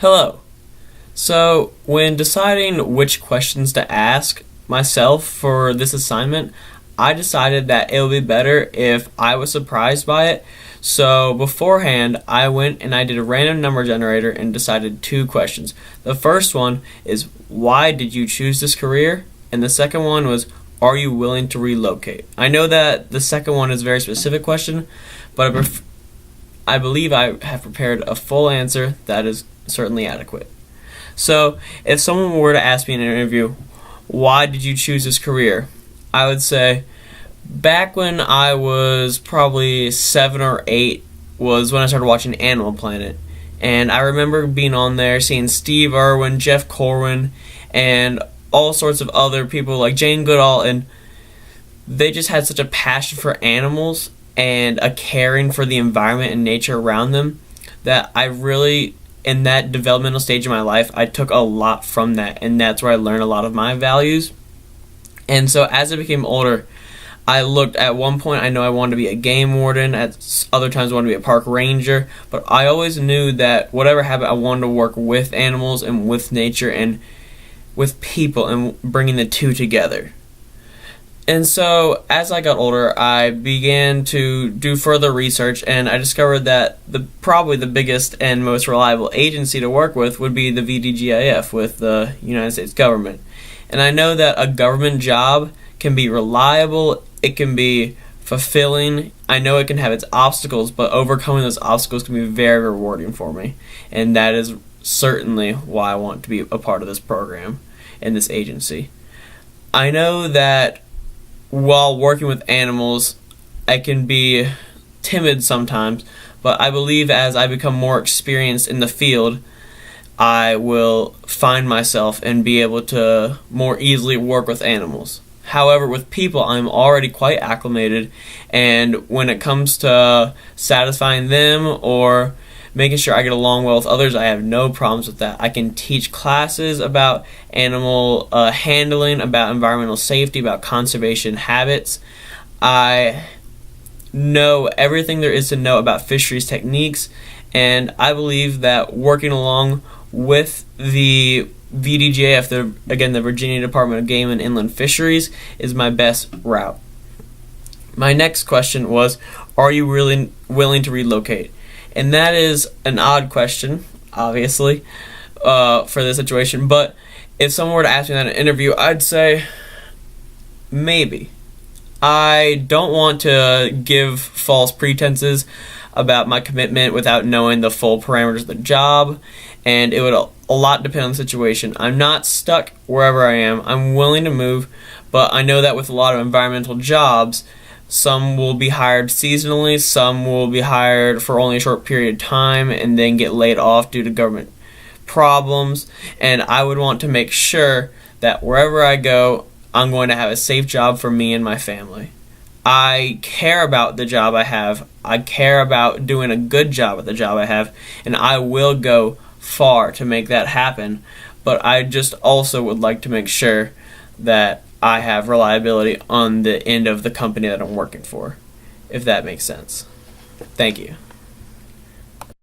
Hello. So, when deciding which questions to ask myself for this assignment, I decided that it would be better if I was surprised by it. So, beforehand, I went and I did a random number generator and decided two questions. The first one is, why did you choose this career? And the second one was, are you willing to relocate? I know that the second one is a very specific question, but I believe I have prepared a full answer that is certainly adequate. So, if someone were to ask me in an interview, why did you choose this career? I would say, back when I was probably 7 or 8 was when I started watching Animal Planet. And I remember being on there, seeing Steve Irwin, Jeff Corwin, and all sorts of other people like Jane Goodall, and they just had such a passion for animals and a caring for the environment and nature around them that I really, in that developmental stage of my life, I took a lot from that, and that's where I learned a lot of my values. And so as I became older, I looked at one point, I know I wanted to be a game warden, at other times I wanted to be a park ranger, but I always knew that whatever happened, I wanted to work with animals and with nature and with people and bringing the two together. And so, as I got older, I began to do further research, and I discovered that probably the biggest and most reliable agency to work with would be the VDGIF with the United States government. And I know that a government job can be reliable, it can be fulfilling, I know it can have its obstacles, but overcoming those obstacles can be very rewarding for me. And that is certainly why I want to be a part of this program and this agency. I know that while working with animals, I can be timid sometimes, but I believe as I become more experienced in the field, I will find myself and be able to more easily work with animals. However, with people, I'm already quite acclimated, and when it comes to satisfying them or making sure I get along well with others, I have no problems with that. I can teach classes about animal handling, about environmental safety, about conservation habits. I know everything there is to know about fisheries techniques, and I believe that working along with the VDGIF, the Virginia Department of Game and Inland Fisheries, is my best route. My next question was, are you really willing to relocate? And that is an odd question, obviously, for this situation. But if someone were to ask me that in an interview, I'd say maybe. I don't want to give false pretenses about my commitment without knowing the full parameters of the job, and it would a lot depend on the situation. I'm not stuck wherever I am. I'm willing to move, but I know that with a lot of environmental jobs, some will be hired seasonally, some will be hired for only a short period of time and then get laid off due to government problems. And I would want to make sure that wherever I go, I'm going to have a safe job for me and my family. I care about the job I have. I care about doing a good job at the job I have, and I will go far to make that happen. But I just also would like to make sure that I have reliability on the end of the company that I'm working for, if that makes sense. Thank you.